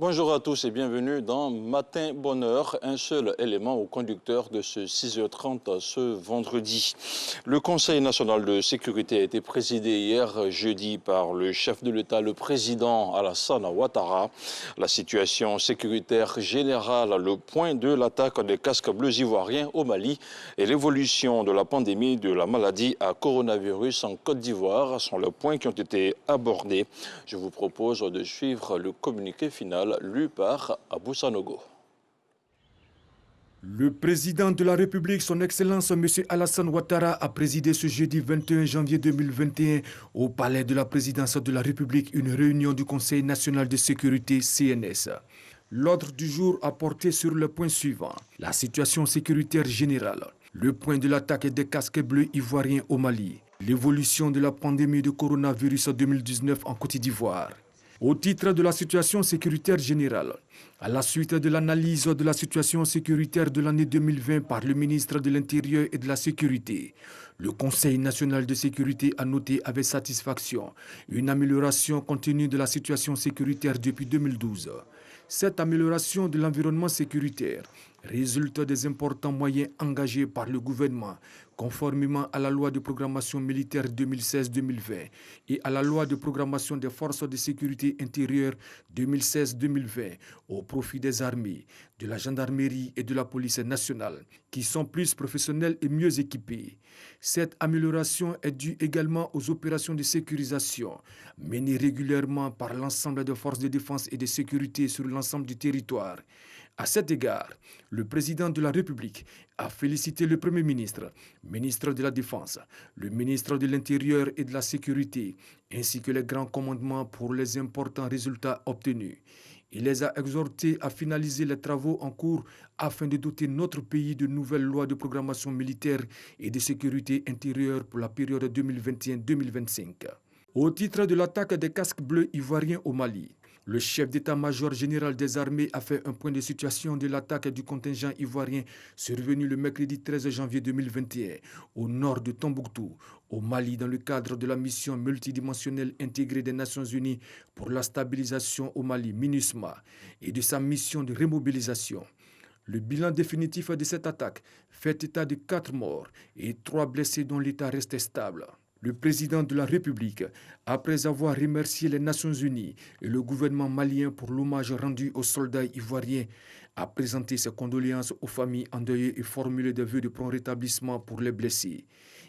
Bonjour à tous et bienvenue dans Matin Bonheur, un seul élément au conducteur de ce 6h30 ce vendredi. Le Conseil national de sécurité a été présidé hier jeudi par le chef de l'État, le président Alassane Ouattara. La situation sécuritaire générale, le point de l'attaque des casques bleus ivoiriens au Mali et l'évolution de la pandémie de la maladie à coronavirus en Côte d'Ivoire sont les points qui ont été abordés. Je vous propose de suivre le communiqué final lu par Abou Sanogo. Le président de la République, son Excellence M. Alassane Ouattara, a présidé ce jeudi 21 janvier 2021 au Palais de la Présidence de la République une réunion du Conseil national de sécurité CNS. L'ordre du jour a porté sur le point suivant: la situation sécuritaire générale, le point de l'attaque des casques bleus ivoiriens au Mali, l'évolution de la pandémie de coronavirus 2019 en Côte d'Ivoire. Au titre de la situation sécuritaire générale, à la suite de l'analyse de la situation sécuritaire de l'année 2020 par le ministre de l'Intérieur et de la Sécurité, le Conseil national de sécurité a noté avec satisfaction une amélioration continue de la situation sécuritaire depuis 2012. Cette amélioration de l'environnement sécuritaire résulte des importants moyens engagés par le gouvernement, conformément à la loi de programmation militaire 2016-2020 et à la loi de programmation des forces de sécurité intérieure 2016-2020 au profit des armées, de la gendarmerie et de la police nationale, qui sont plus professionnels et mieux équipés. Cette amélioration est due également aux opérations de sécurisation menées régulièrement par l'ensemble des forces de défense et de sécurité sur l'ensemble du territoire. À cet égard, le président de la République a félicité le Premier ministre, ministre de la Défense, le ministre de l'Intérieur et de la Sécurité, ainsi que les grands commandements pour les importants résultats obtenus. Il les a exhortés à finaliser les travaux en cours afin de doter notre pays de nouvelles lois de programmation militaire et de sécurité intérieure pour la période 2021-2025. Au titre de l'attaque des casques bleus ivoiriens au Mali, le chef d'état-major général des armées a fait un point de situation de l'attaque du contingent ivoirien survenu le mercredi 13 janvier 2021 au nord de Tombouctou, au Mali, dans le cadre de la mission multidimensionnelle intégrée des Nations Unies pour la stabilisation au Mali, MINUSMA, et de sa mission de remobilisation. Le bilan définitif de cette attaque fait état de 4 morts et 3 blessés dont l'état reste stable. Le président de la République, après avoir remercié les Nations Unies et le gouvernement malien pour l'hommage rendu aux soldats ivoiriens, a présenté ses condoléances aux familles endeuillées et formulé des vœux de prompt rétablissement pour les blessés.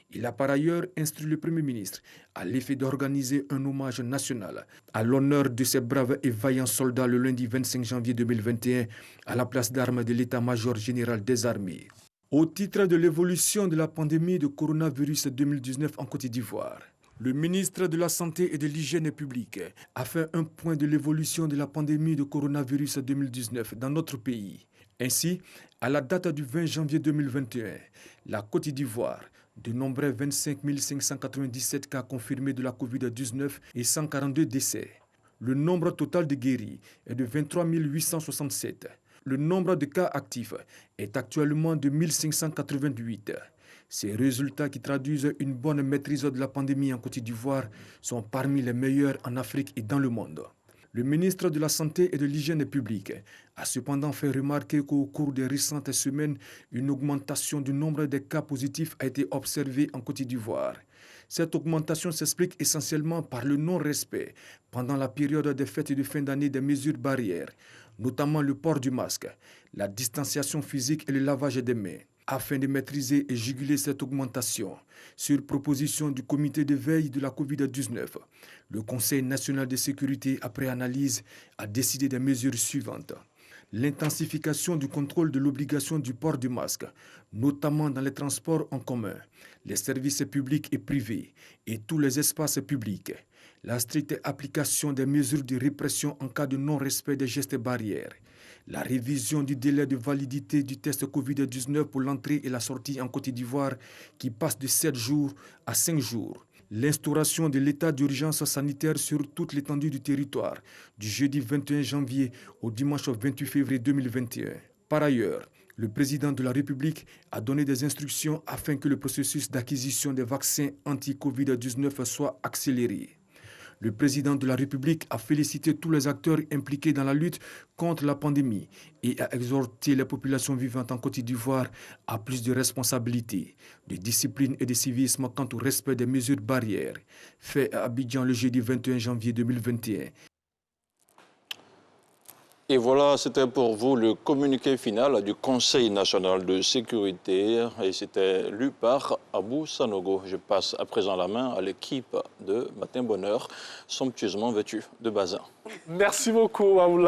Il a par ailleurs instruit le Premier ministre à l'effet d'organiser un hommage national à l'honneur de ces braves et vaillants soldats le lundi 25 janvier 2021 à la place d'armes de l'état-major général des armées. Au titre de l'évolution de la pandémie de coronavirus 2019 en Côte d'Ivoire, le ministre de la Santé et de l'Hygiène publique a fait un point de l'évolution de la pandémie de coronavirus 2019 dans notre pays. Ainsi, à la date du 20 janvier 2021, la Côte d'Ivoire dénombrait 25 597 cas confirmés de la COVID-19 et 142 décès. Le nombre total de guéris est de 23 867. Le nombre de cas actifs est actuellement de 1588. Ces résultats qui traduisent une bonne maîtrise de la pandémie en Côte d'Ivoire sont parmi les meilleurs en Afrique et dans le monde. Le ministre de la Santé et de l'Hygiène publique a cependant fait remarquer qu'au cours des récentes semaines, une augmentation du nombre de cas positifs a été observée en Côte d'Ivoire. Cette augmentation s'explique essentiellement par le non-respect pendant la période des fêtes de fin d'année des mesures barrières, notamment le port du masque, la distanciation physique et le lavage des mains. Afin de maîtriser et juguler cette augmentation, sur proposition du comité de veille de la COVID-19, le Conseil national de sécurité, après analyse, a décidé des mesures suivantes. L'intensification du contrôle de l'obligation du port du masque, notamment dans les transports en commun, les services publics et privés et tous les espaces publics. La stricte application des mesures de répression en cas de non-respect des gestes barrières. La révision du délai de validité du test Covid-19 pour l'entrée et la sortie en Côte d'Ivoire qui passe de 7 jours à 5 jours. L'instauration de l'état d'urgence sanitaire sur toute l'étendue du territoire du jeudi 21 janvier au dimanche 28 février 2021. Par ailleurs, le président de la République a donné des instructions afin que le processus d'acquisition des vaccins anti-Covid-19 soit accéléré. Le président de la République a félicité tous les acteurs impliqués dans la lutte contre la pandémie et a exhorté les populations vivantes en Côte d'Ivoire à plus de responsabilité, de discipline et de civisme quant au respect des mesures barrières. Fait à Abidjan le jeudi 21 janvier 2021. Et voilà, c'était pour vous le communiqué final du Conseil national de sécurité et c'était lu par Abou Sanogo. Je passe à présent la main à l'équipe de Matin Bonheur, somptueusement vêtue de basin. Merci beaucoup, Aoula.